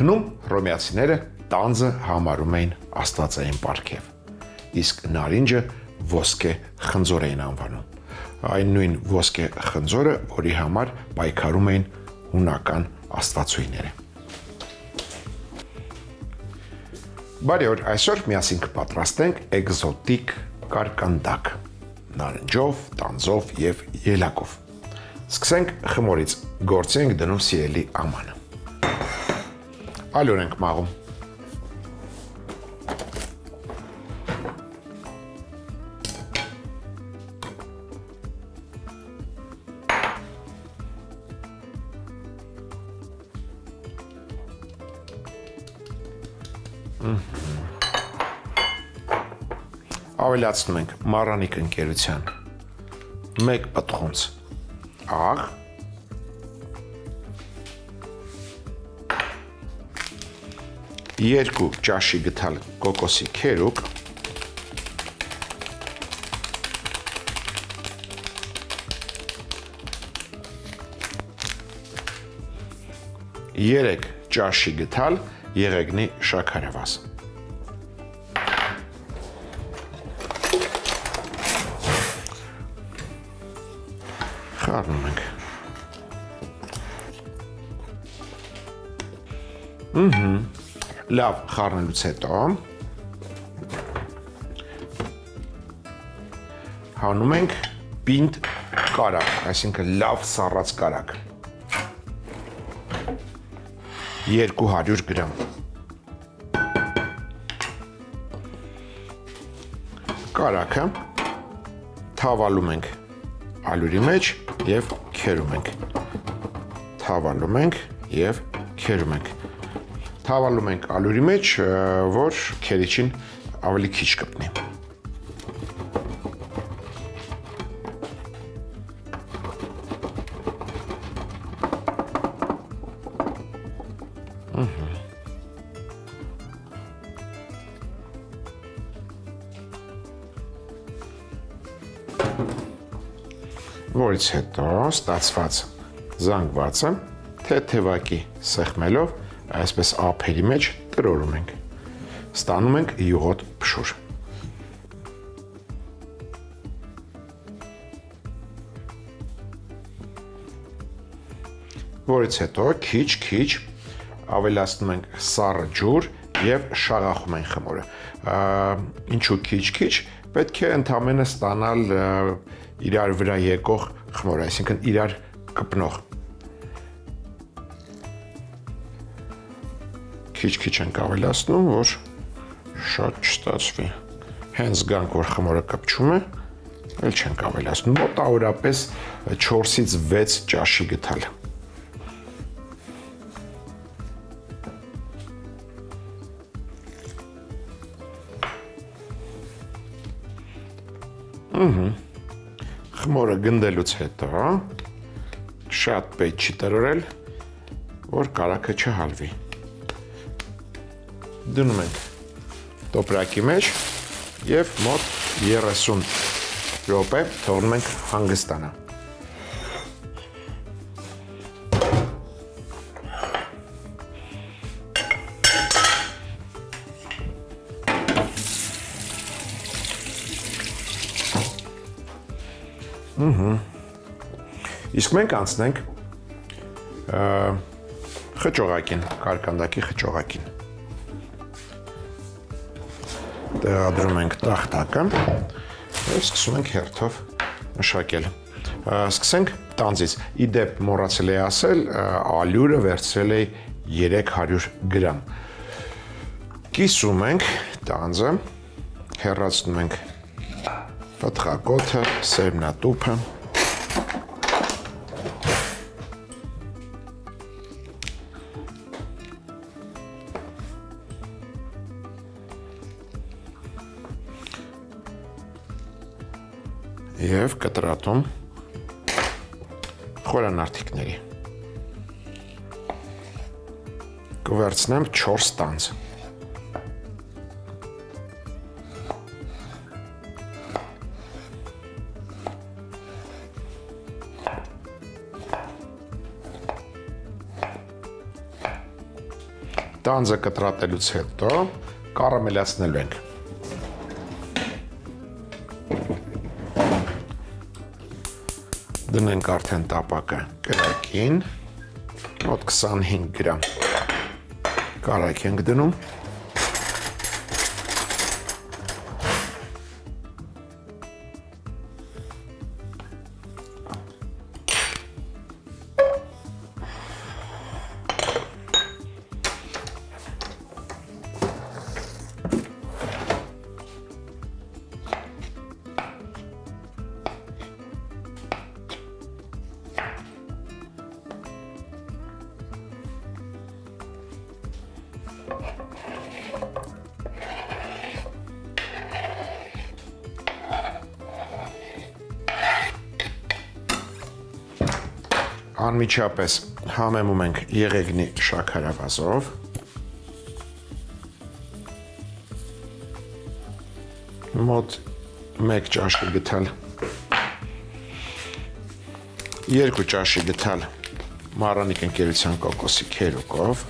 Հնում հռոմեացիները տանձը համարում էին աստվածային պարգև, իսկ նարինջը ոսկե խնձոր էին անվանում։ Այն նույն ոսկե խնձորը, որի համար պայքարում էին հունական աստվածուհիները։ Բարի օր, այսօր միասին կպատրաստենք էկզոտիկ կարկանդակ, նարնջով, տանձով և ելակով։ Սկսենք խմորից, գործի ենք դնում սիրելի ամանը։ Ալյուն ենք մաղում։ Ավելացնում ենք մառանիկ ընկերության 1 պտղունց աղ, 2 ճաշի գթալ կոկոսի քերուկ, 3 ճաշի գթալ եղեգնի շաքարավազ։ Խառնում ենք։ Լավ խառնելուց հետո հանում ենք պինդ կարակ, այսինքն լավ սառած կարակ, 200 գրամ։ Կարակը թավալում ենք ալյուրի մեջ և քերում ենք, թավալում ենք և քերում ենք, թավալում ենք ալյուրի մեջ, որ քերիչին ավելի քիչ կպնի։ Որից հետո ստացված զանգվածը թեթևակի սեղմելով այսպես ափերի մեջ տրորում ենք, ստանում ենք յուղոտ փշուր։ Որից հետո քիչ ավելացնում ենք սառը ջուր և շաղախում ենք խմորը։ Ինչու քիչ, պետք է ընդամենը ստանալ իրար վրա եկող խմոր, այսինքն իրար կպնող։ Քիչ ենք ավելացնում, որ շատ չստացվի։ Հենց զգանք, որ խմորը կպչում է, էլ չենք ավելացնում, մոտավորապես 4-ից 6 ճաշի գթալ։ Խմորը գնդելուց հետո շատ պետք չի տրորել, որ կարակը չհալվի։ Դնում ենք տոպրակի մեջ և մոտ 30 րոպե թողնում ենք հանգստանա։ Իսկ մենք անցնենք խճողակին, կարկանդակի խճողակին։ Տեղադրում ենք տախտակը և սկսում ենք հերթով մշակել։ Սկսենք տանձից։ Իդեպ մոռացել էի ասել, ալյուրը վերցրել էի 300 գրամ։ Կիսում ենք տանձը, հեռացնում ենք պտղակոթը, սերմնատուփը։ Եվ կտրատում խորանարդիկների։ Կվերցնեմ 4 տանձ։ Տանձը կտրատելուց հետո կարամելացնելու ենք։ Դնենք արդեն տապակը կրակին, մոտ 25 գրամ կարակ ենք դնում։ Անմիջապես համեմում ենք եղեգնի շաքարավազով, մոտ 1 ճաշի գթալ, 2 ճաշի գթալ Մարանիկ ընկերության կոկոսի քերուկով,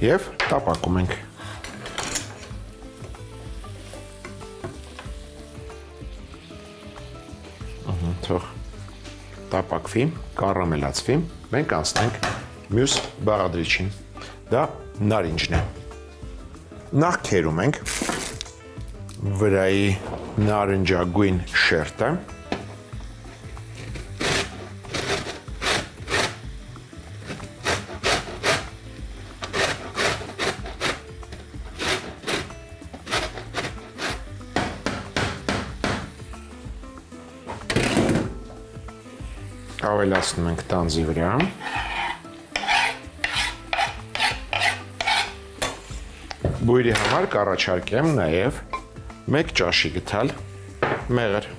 և տապակում ենք։ Թող տապակվի, կարամելացվի, մենք անցնենք մյուս բաղադրիչին, դա նարինջն է։ Նախ քերում ենք վրայի նարնջագույն շերտը, ավելացնում ենք տանձի վրա, բույրի համար կառաջարկեմ նաև 1 ճաշի գթալ մեղր։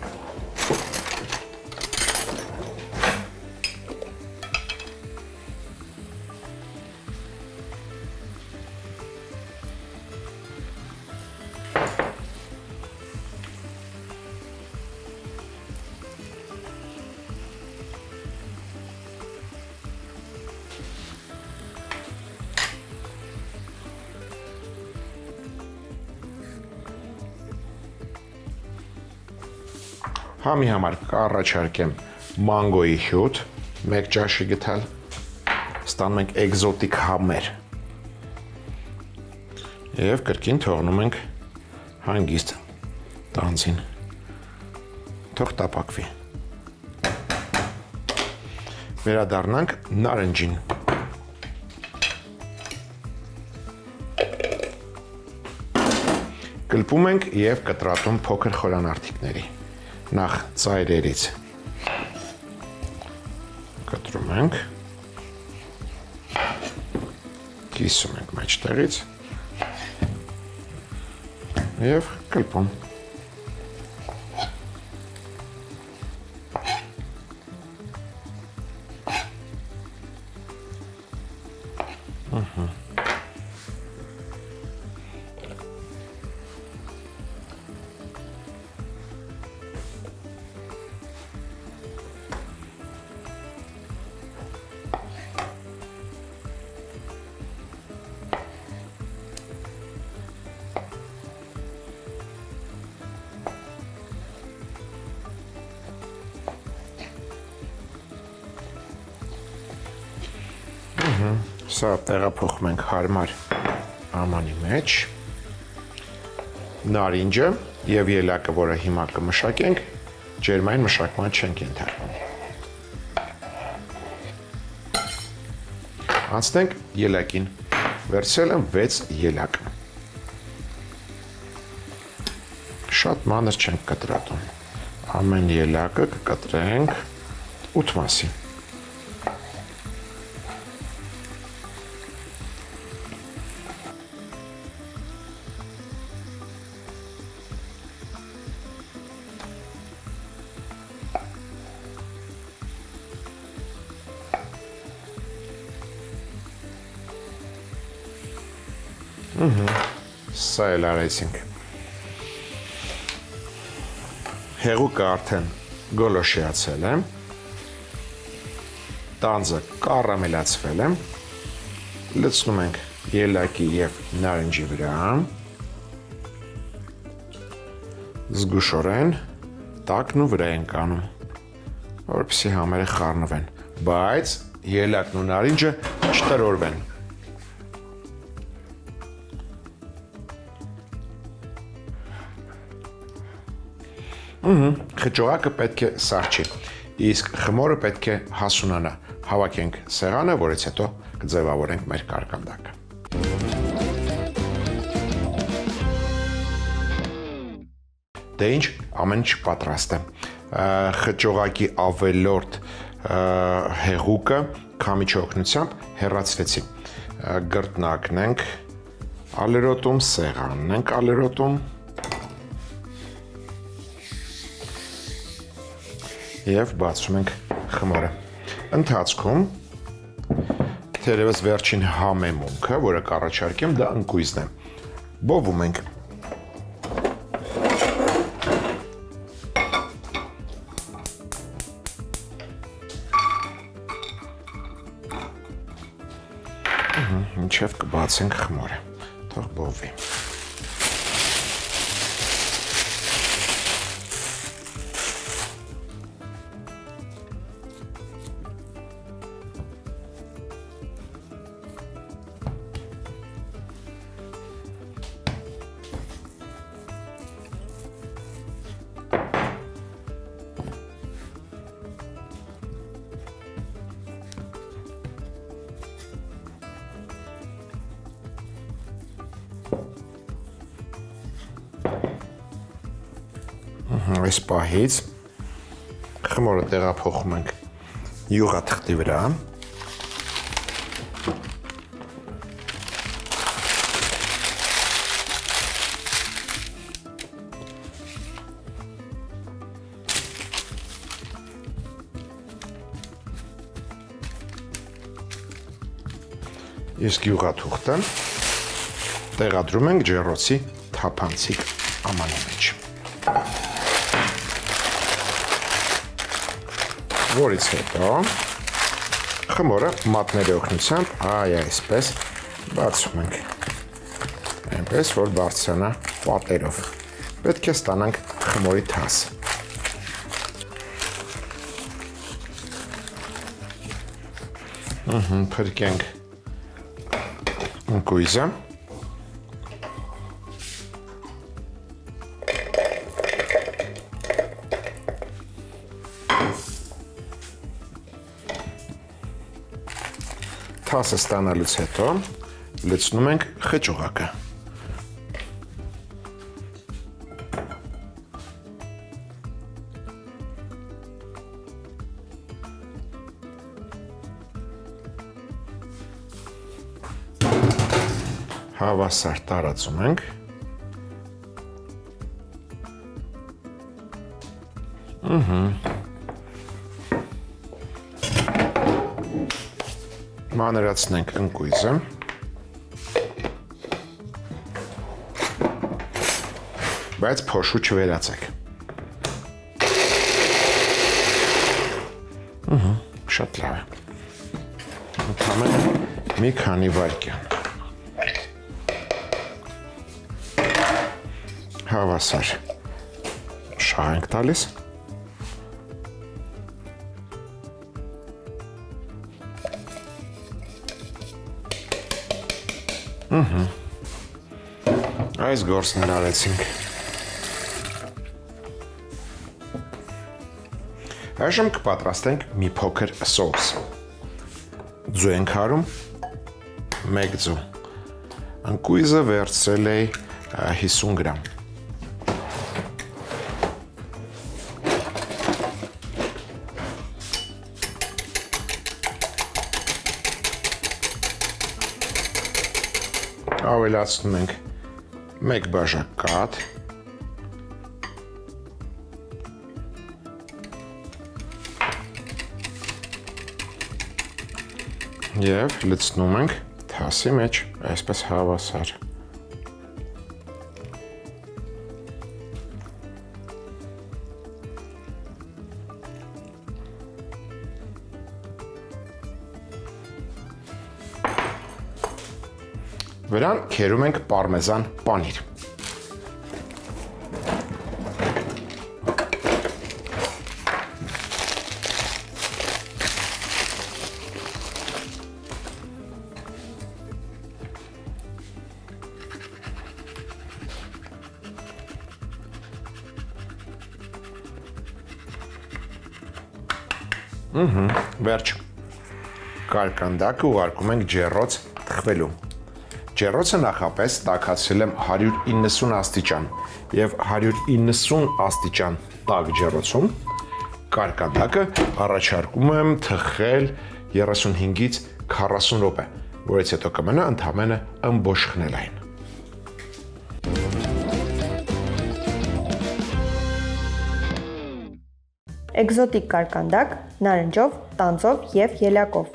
Համի համար կառաջարկեմ մանգոյի հյութ, 1 ճաշի գթալ, ստանում ենք էկզոտիկ համեր և կրկին թողնում ենք հանգիստ տանձին, թող տապակվի։ Վերադառնանք նարնջին։ Կլպում ենք և կտրատում փոքր խորանարդիկների։ Նախ ծայրերից կտրում ենք, կիսում ենք մեջտեղից և կլպում։ Սա տեղափոխում ենք հարմար ամանի մեջ, նարինջը և ելակը, որը հիմա կմշակենք, ջերմային մշակման չենք ենթարկվում։ Անցնենք ելակին, վերցրել եմ 6 ելակ։ Շատ մանր չենք կտրատում, ամեն ելակը կկտրենք 8 մասի։ Սա էլ արեցինք։ Հեղուկը արդեն գոլոշիացել է, տանձը կարամելացվել է, լցնում ենք ելակի և նարնջի վրա, զգուշորեն տակն ու վրա ենք անում, որպեսզի համերը խառնվեն, բայց ելակն ու նարինջը չտրորվեն։ Խճողակը պետք է սառչի, իսկ խմորը պետք է հասունանա, հավաքենք սեղանը, որից հետո կձևավորենք մեր կարկանդակը։ Դե ինչ, ամեն ինչ պատրաստ է։ Խճողակի ավելորդ հեղուկը քամիչի օգնությամբ հեռացրեցի։ Գրտնակն ենք ալերոտում, սեղանն ենք ալերոտում և բացում ենք խմորը։ Ընթացքում թերևս վերջին համեմունքը, որը կառաջարկեմ, դա ընկույզն է։ Բովում ենք։ Մինչև կբացենք խմորը, թող բովի։ Այս պահից խմորը տեղափոխում ենք յուղաթղթի վրա, իսկ յուղաթուղթը տեղադրում ենք ջեռոցի թափանցիկ ամանի մեջ, որից հետո խմորը մատների օգնությամբ այսպես բացում ենք, այնպես որ բարձրանա պատերով, պետք է ստանանք խմորի թասը։ Փրկենք ընկույզը, թասը ստանալուց հետո լցնում ենք խճողակը։ Հավասար տարածում ենք։ Մանրացնենք ընկույզը։ Բայց փոշու չվերացեք։ Շատ լավ է։ Ընդամենը մի քանի վայրկյան։ Հավասար շահ ենք տալիս։ Այս գործն արեցինք։ Այժմ կպատրաստենք մի փոքր սոուս։ Ձու ենք հարում, 1 ձու։ Ընկույզը վերցրել էի 50 գրամ։ Ավելացնում ենք 1 բաժակ կաթ, և լցնում ենք թասի մեջ, այսպես հավասար։ Վրան քերում ենք պարմեզան պանիր։ Վերջ, կարկանդակը ուղարկում ենք ջեռոց թխվելու։ Ջեռոցը նախապես տաքացրել եմ 190 աստիճան և 190 աստիճան տաք ջեռոցում կարկանդակը առաջարկում եմ թխել 35-ից 40 րոպե, որից հետո կմնա ընդամենը ըմբոշխնելային։ Էկզոտիկ կարկանդակ նարնջով, տանձով և ելակով։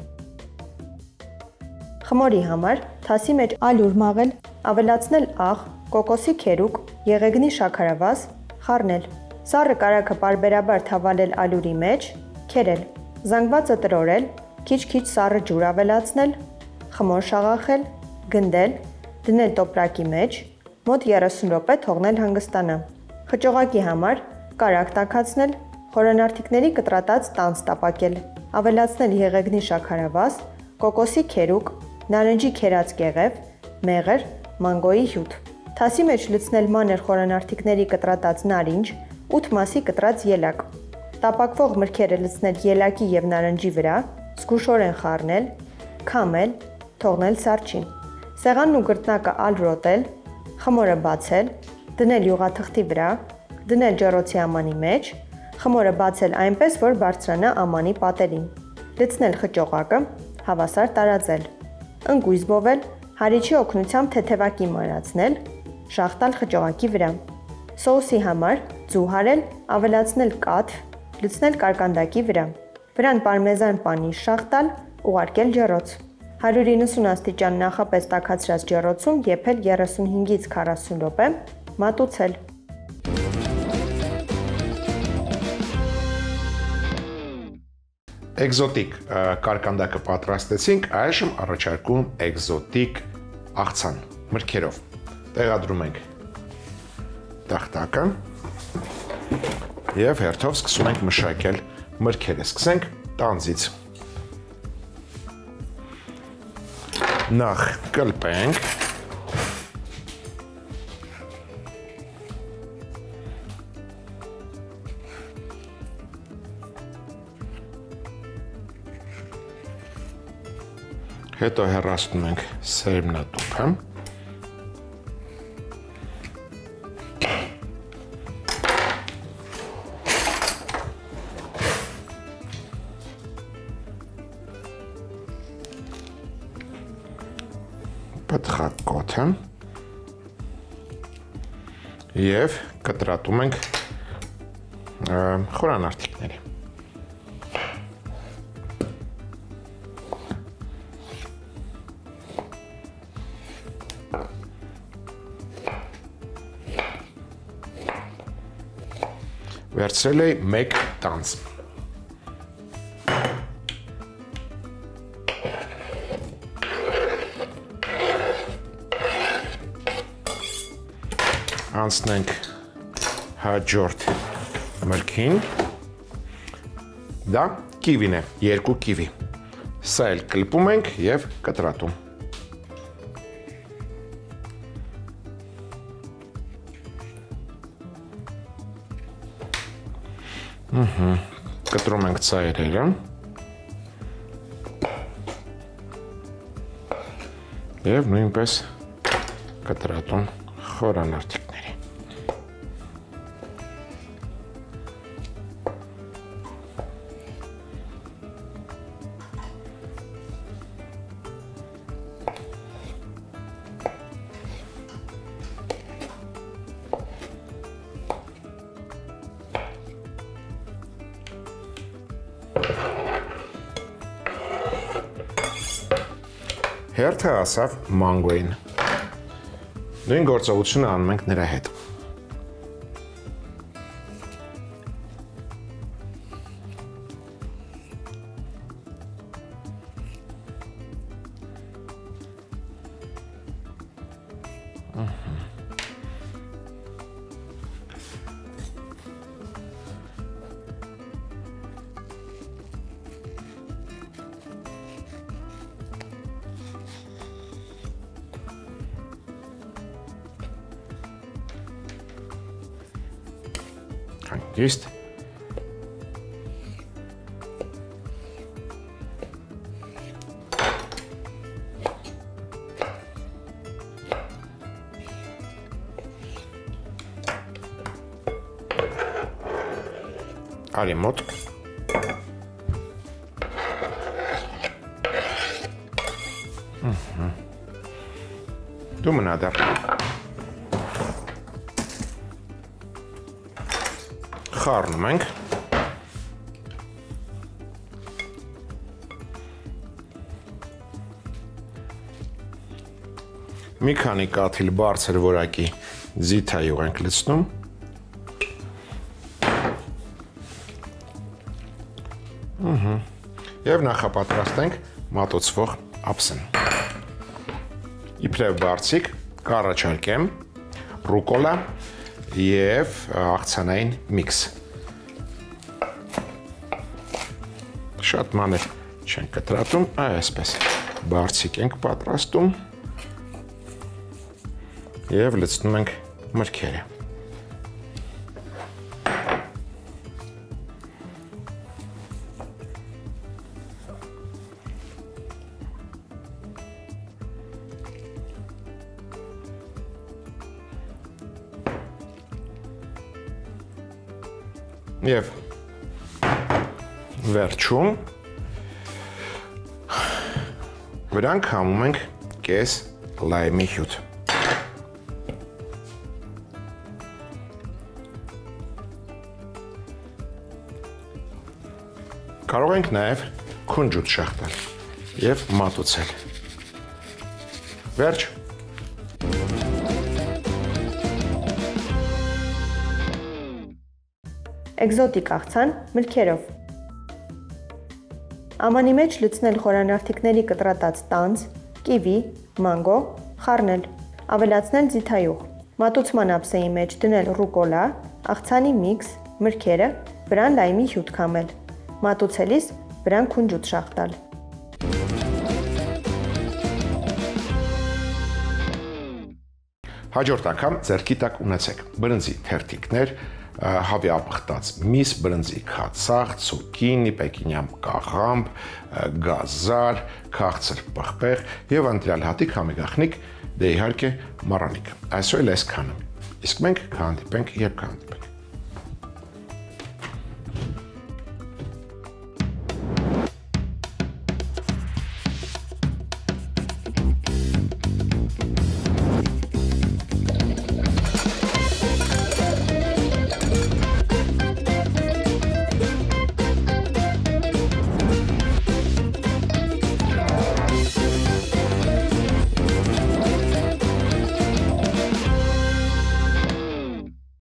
Խմորի համար թասի մեջ ալյուր մաղել, ավելացնել աղ, կոկոսի քերուկ, եղեգնի շաքարավազ, խառնել։ Սառը կարագը պարբերաբար թավալել ալյուրի մեջ, քերել, զանգվածը տրորել, քիչ-քիչ սառը ջուր ավելացնել, խմոր շաղախել, գնդել, դնել տոպրակի մեջ, մոտ 30 րոպե թողնել հանգստանա։ Խճողակի համար կարագ տաքացնել, խորանարդիկների կտրատած տանձ տապակել, ավելացնել եղեգնի շաքարավազ, կոկոսի քերուկ, նարնջի քերած կեղև, մեղր, մանգոյի հյութ։ Թասի մեջ լցնել մանր խորանարդիկների կտրատած նարինջ, 8 մասի կտրած ելակ։ Տապակվող մրգերը լցնել ելակի և նարնջի վրա, զգուշորեն խառնել, քամել, թողնել սառչի։ Սեղանն ու գրտնակը ալրոտել, խմորը բացել, դնել յուղաթղթի վրա, դնել ջեռոցի ամանի մեջ, խմորը բացել այնպես, որ բարձրանա ամանի պատերին։ Լցնել խճողակը, հավասար տարածել։ Ընկույզ բովել, հարիչի օգնությամբ թեթևակի մանրացնել, շաղ տալ խճողակի վրա։ Սոուսի համար ձու հարել, ավելացնել կաթ, լցնել կարկանդակի վրա։ Վրան պարմեզան պանիր շաղ տալ, ուղարկել ջեռոց։ 190 աստիճան նախապես տաքացրած ջեռոցում եփել 35-ից 40 րոպե, մատուցել։ Էկզոտիկ կարկանդակը պատրաստեցինք, այժմ առաջարկում էկզոտիկ աղցան մրգերով։ Տեղադրում ենք տախտակը և հերթով սկսում ենք մշակել մրգերը։ Սկսենք տանձից։ Նախ կլպենք, հետո հեռացնում ենք սերմնատուփը, պտղակոթը և կտրատում ենք խորանարդիկների։ Վերցրել էի 1 տանձ։ Անցնենք հաջորդ մրգին։ Դա կիվին է, 2 կիվի։ Սա էլ կլպում ենք և կտրատում։ Կտրում ենք ծայրերը և նույնպես կտրատում խորանարդիկների։ Հերթը ասավ մանգոյին։ Նույն գործողությունը անում ենք նրա հետ։ Հանգիստ։ Արի մոտ։ Դու մնա դեռ։ Խառնում ենք։ Մի քանի կաթիլ բարձր որակի զիթայով ենք լցնում։ Եվ նախապատրաստենք մատուցվող ափսեն։ Իբրև բարձիկ կառաջարկեմ ռուկոլա և աղցանային միքս։ Շատ մանր չենք կտրատում, այսպես բարձիկ ենք պատրաստում և լցնում ենք մրգերը։ Եվ վերջում վրան քամում ենք կես լայմի հյութ։ Կարող ենք նաև քունջուտ շաղտել և մատուցել։ Վերջ։ Էկզոտիկ աղցան մրգերով։ Ամանի մեջ լցնել խորանարդիկների կտրատած տանձ, կիվի, մանգո, խառնել, ավելացնել զիթայուղ, մատուցման ափսեի մեջ դնել ռուկոլա, աղցանի միքս, մրգերը, վրան լայմի հյութ քամել, մատուցելիս վրան քունջուտ շաղտալ։ Հաջորդ անգամ ձեռքի տակ ունեցեք բրնձի թերթիկներ, հավի ապխտած միս, բրնձի քացախ, ցուկինի, պեկինյան կաղամբ, գազար, քաղցր պղպեղ և ընտրյալ հատիկ համեգախնիկ, դե իհարկե մառանիկ։ Այսօր էլ այսքանը։ Իսկ մենք կհանդիպենք, երբ կհանդիպենք։